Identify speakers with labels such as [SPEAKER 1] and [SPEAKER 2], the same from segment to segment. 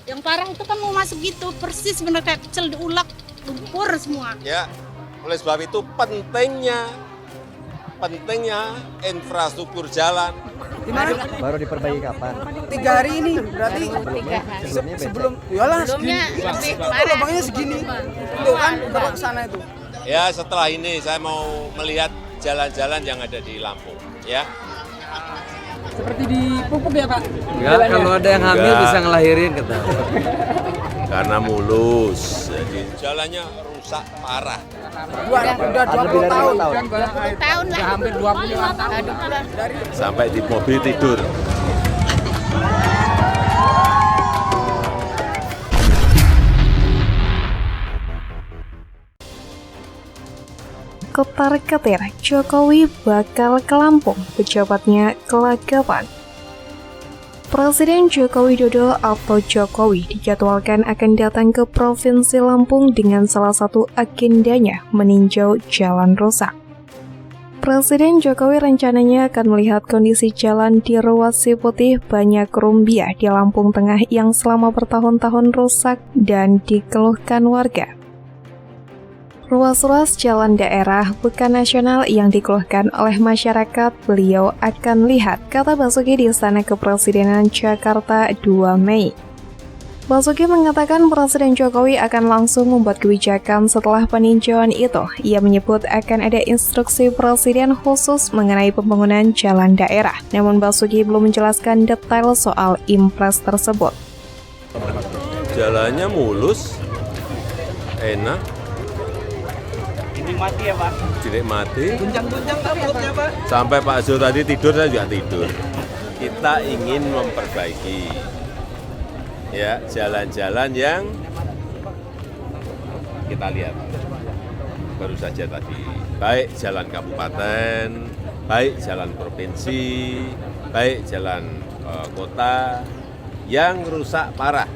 [SPEAKER 1] Yang parah itu kan mau masuk gitu, persis bener kayak pecel diulek, lumpur semua.
[SPEAKER 2] Ya, oleh sebab itu pentingnya infrastruktur jalan.
[SPEAKER 3] Gimana?
[SPEAKER 4] Baru diperbaiki kapan?
[SPEAKER 3] 3 hari ini berarti
[SPEAKER 4] Sebelumnya
[SPEAKER 3] sebelum iyalah
[SPEAKER 1] Sebelumnya
[SPEAKER 3] segini.
[SPEAKER 1] lebih
[SPEAKER 3] Itu
[SPEAKER 1] parah.
[SPEAKER 3] lubangnya segini. Tuh kan udah ke sana itu.
[SPEAKER 2] Ya, setelah ini saya mau melihat jalan-jalan yang ada di Lampung, ya.
[SPEAKER 5] Seperti dipupuk ya Pak?
[SPEAKER 6] Enggak, kalau ada yang hamil
[SPEAKER 2] Enggak.
[SPEAKER 6] bisa ngelahirin kata.
[SPEAKER 2] Karena mulus, jadi jalannya rusak parah.
[SPEAKER 3] Udah 20 tahun.
[SPEAKER 1] 20 tahun lah.
[SPEAKER 5] Udah hampir 20 tahun.
[SPEAKER 2] Sampai di mobil tidur.
[SPEAKER 7] Ketar-ketir Jokowi bakal ke Lampung, pejabatnya kelagapan. Presiden Joko Widodo atau Jokowi dijadwalkan akan datang ke Provinsi Lampung dengan salah satu agendanya meninjau jalan rusak. Presiden Jokowi rencananya akan melihat kondisi jalan di ruas Putih Banyak Rumbia di Lampung Tengah yang selama bertahun-tahun rusak dan dikeluhkan warga. Ruas-ruas jalan daerah bukan nasional yang dikeluhkan oleh masyarakat beliau akan lihat, kata Basuki di Istana Kepresidenan Jakarta 2 Mei. Basuki mengatakan Presiden Jokowi akan langsung membuat kebijakan setelah peninjauan itu. Ia menyebut akan ada instruksi Presiden khusus mengenai pembangunan jalan daerah. Namun Basuki belum menjelaskan detail soal impres tersebut.
[SPEAKER 2] Jalannya mulus, enak,
[SPEAKER 5] Mati ya Pak?
[SPEAKER 2] dinikmati.
[SPEAKER 5] Guncang-guncang takutnya Pak?
[SPEAKER 2] Sampai Pak Zul tadi tidur, saya juga tidur. Kita ingin memperbaiki ya jalan-jalan yang kita lihat baru saja tadi, baik jalan kabupaten, baik jalan provinsi, baik jalan kota yang rusak parah.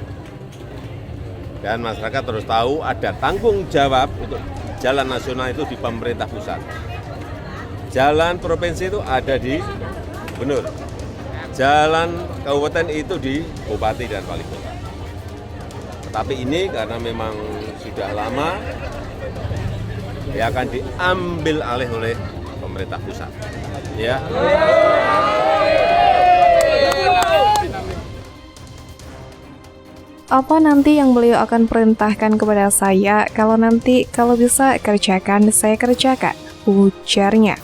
[SPEAKER 2] Dan masyarakat terus tahu ada tanggung jawab untuk jalan nasional itu di pemerintah pusat. Jalan provinsi itu ada di gubernur. Jalan kabupaten itu di bupati dan wali kota. Tapi ini karena memang sudah lama, ya akan diambil alih oleh pemerintah pusat. Ya.
[SPEAKER 7] Apa nanti yang beliau akan perintahkan kepada saya, kalau bisa kerjakan, saya kerjakan, ujarnya.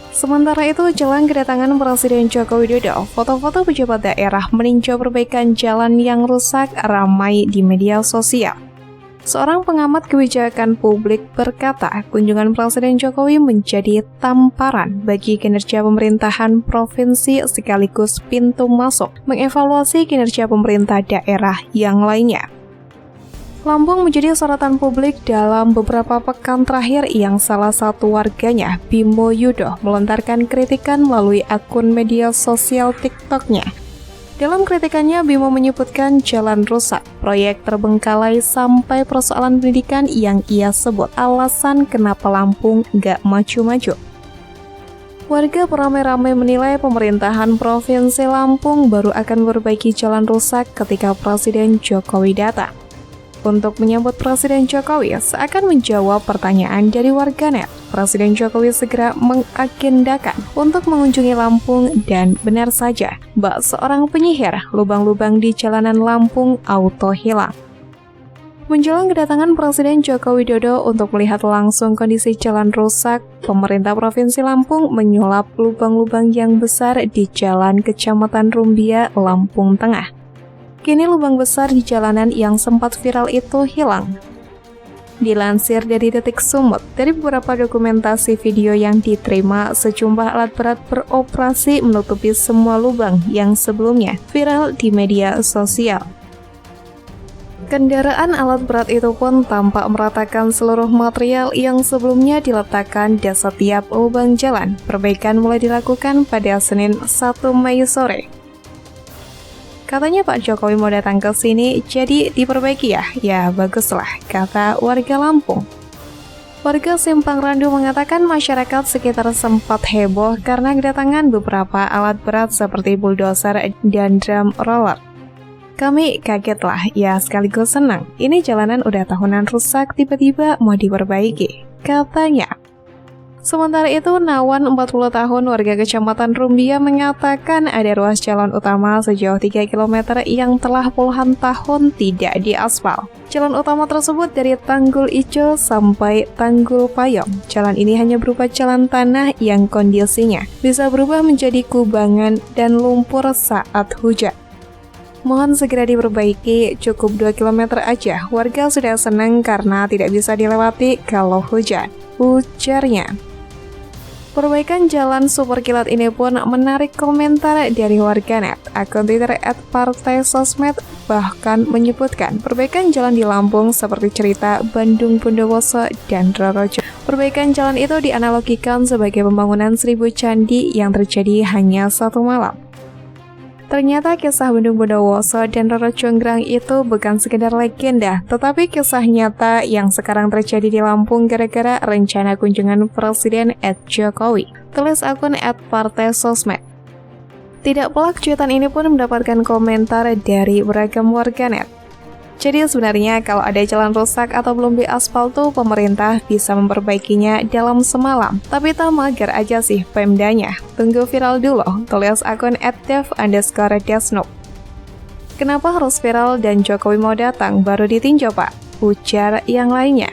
[SPEAKER 7] Sementara itu, jelang kedatangan Presiden Joko Widodo, foto-foto pejabat daerah meninjau perbaikan jalan yang rusak ramai di media sosial. Seorang pengamat kebijakan publik berkata, kunjungan Presiden Jokowi menjadi tamparan bagi kinerja pemerintahan provinsi sekaligus pintu masuk mengevaluasi kinerja pemerintah daerah yang lainnya. Lampung menjadi sorotan publik dalam beberapa pekan terakhir yang salah satu warganya, Bimo Yudo, melontarkan kritikan melalui akun media sosial TikTok-nya. Dalam kritikannya, Bimo menyebutkan jalan rusak, proyek terbengkalai sampai persoalan pendidikan yang ia sebut alasan kenapa Lampung nggak maju-maju. Warga beramai-ramai menilai pemerintahan Provinsi Lampung baru akan memperbaiki jalan rusak ketika Presiden Jokowi datang. Untuk menyambut Presiden Jokowi seakan menjawab pertanyaan dari warganet, Presiden Jokowi segera mengagendakan untuk mengunjungi Lampung dan benar saja, bak seorang penyihir, lubang-lubang di jalanan Lampung auto hilang. Menjelang kedatangan Presiden Joko Widodo untuk melihat langsung kondisi jalan rusak, pemerintah Provinsi Lampung menyulap lubang-lubang yang besar di Jalan Kecamatan Rumbia, Lampung Tengah. Kini lubang besar di jalanan yang sempat viral itu hilang. Dilansir dari Detik Sumut, dari beberapa dokumentasi video yang diterima, sejumlah alat berat beroperasi menutupi semua lubang yang sebelumnya viral di media sosial. Kendaraan alat berat itu pun tampak meratakan seluruh material yang sebelumnya diletakkan di setiap lubang jalan. Perbaikan mulai dilakukan pada Senin 1 Mei sore. Katanya Pak Jokowi mau datang ke sini, jadi diperbaiki ya? Ya baguslah, kata warga Lampung. Warga Simpang Randu mengatakan masyarakat sekitar sempat heboh karena kedatangan beberapa alat berat seperti bulldozer dan drum roller. Kami kagetlah, ya sekaligus senang. Ini jalanan udah tahunan rusak, tiba-tiba mau diperbaiki, katanya. Sementara itu, Nawan 40 tahun warga Kecamatan Rumbia mengatakan ada ruas jalan utama sejauh 3 km yang telah puluhan tahun tidak diaspal. Jalan utama tersebut dari Tanggul Ijo sampai Tanggul Payong. Jalan ini hanya berupa jalan tanah yang kondisinya bisa berubah menjadi kubangan dan lumpur saat hujan. Mohon segera diperbaiki, cukup 2 km aja. Warga sudah senang karena tidak bisa dilewati kalau hujan, ujarnya. Perbaikan jalan super kilat ini pun menarik komentar dari warganet. Akun Twitter @partaisosmed bahkan menyebutkan perbaikan jalan di Lampung seperti cerita Bandung Bondowoso dan Rorojo. Perbaikan jalan itu dianalogikan sebagai pembangunan 1000 candi yang terjadi hanya satu malam. Ternyata kisah Bandung Bondowoso dan Roro Jonggrang itu bukan sekedar legenda, tetapi kisah nyata yang sekarang terjadi di Lampung gara-gara rencana kunjungan Presiden Jokowi. Tulis akun @partaisosmed. Tidak pelak cuitan ini pun mendapatkan komentar dari beragam warganet. Jadi sebenarnya kalau ada jalan rusak atau belum diaspal tuh pemerintah bisa memperbaikinya dalam semalam. Tapi tak mager aja sih Pemdanya. Tunggu viral dulu, tulis akun @dev_desnop. Kenapa harus viral dan Jokowi mau datang baru ditinjau Pak? Ujar yang lainnya.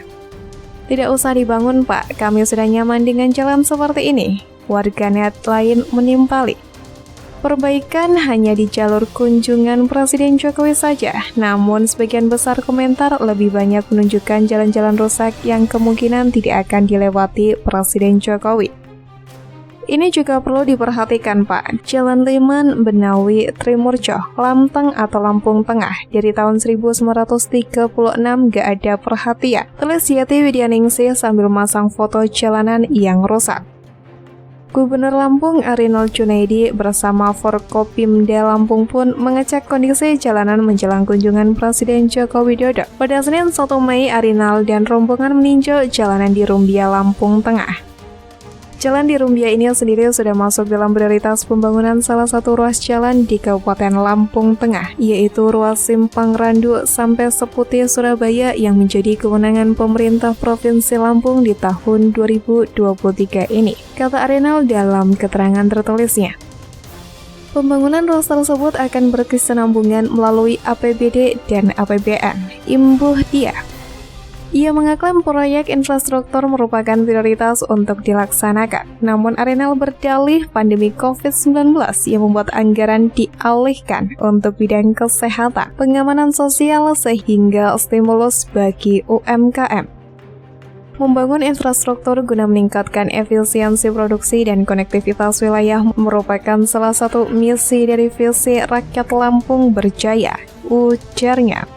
[SPEAKER 7] Tidak usah dibangun Pak, kami sudah nyaman dengan jalan seperti ini. Warganet lain menimpali. Perbaikan hanya di jalur kunjungan Presiden Jokowi saja, namun sebagian besar komentar lebih banyak menunjukkan jalan-jalan rusak yang kemungkinan tidak akan dilewati Presiden Jokowi. Ini juga perlu diperhatikan Pak, Jalan Liman, Benawi, Trimurjo, Lamteng atau Lampung Tengah dari tahun 1936 gak ada perhatian. Tulis Yati Widyaningsih sambil masang foto jalanan yang rusak. Gubernur Lampung Arinal Junaidi bersama Forkopimda Lampung pun mengecek kondisi jalanan menjelang kunjungan Presiden Joko Widodo. Pada Senin 1 Mei, Arinal dan rombongan meninjau jalanan di Rumbia, Lampung Tengah. Jalan di Rumbia ini sendiri sudah masuk dalam prioritas pembangunan salah satu ruas jalan di Kabupaten Lampung Tengah, yaitu ruas Simpang Randu sampai Seputih Surabaya yang menjadi kewenangan pemerintah Provinsi Lampung di tahun 2023 ini, kata Arinal dalam keterangan tertulisnya. Pembangunan ruas tersebut akan berkesinambungan melalui APBD dan APBN, imbuh dia. Ia mengaklaim proyek infrastruktur merupakan prioritas untuk dilaksanakan. Namun Arinal berdalih pandemi COVID-19 yang membuat anggaran dialihkan untuk bidang kesehatan, pengamanan sosial sehingga stimulus bagi UMKM. Membangun infrastruktur guna meningkatkan efisiensi produksi dan konektivitas wilayah merupakan salah satu misi dari visi Rakyat Lampung Berjaya, ujarnya.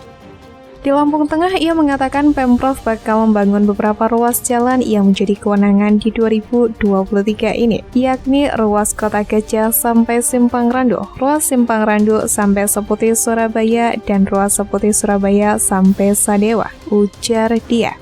[SPEAKER 7] Di Lampung Tengah, ia mengatakan Pemprov bakal membangun beberapa ruas jalan yang menjadi kewenangan di 2023 ini, yakni ruas Kota Gajah sampai Simpang Randu, ruas Simpang Randu sampai Seputih Surabaya, dan ruas Seputih Surabaya sampai Sadewa, ujar dia.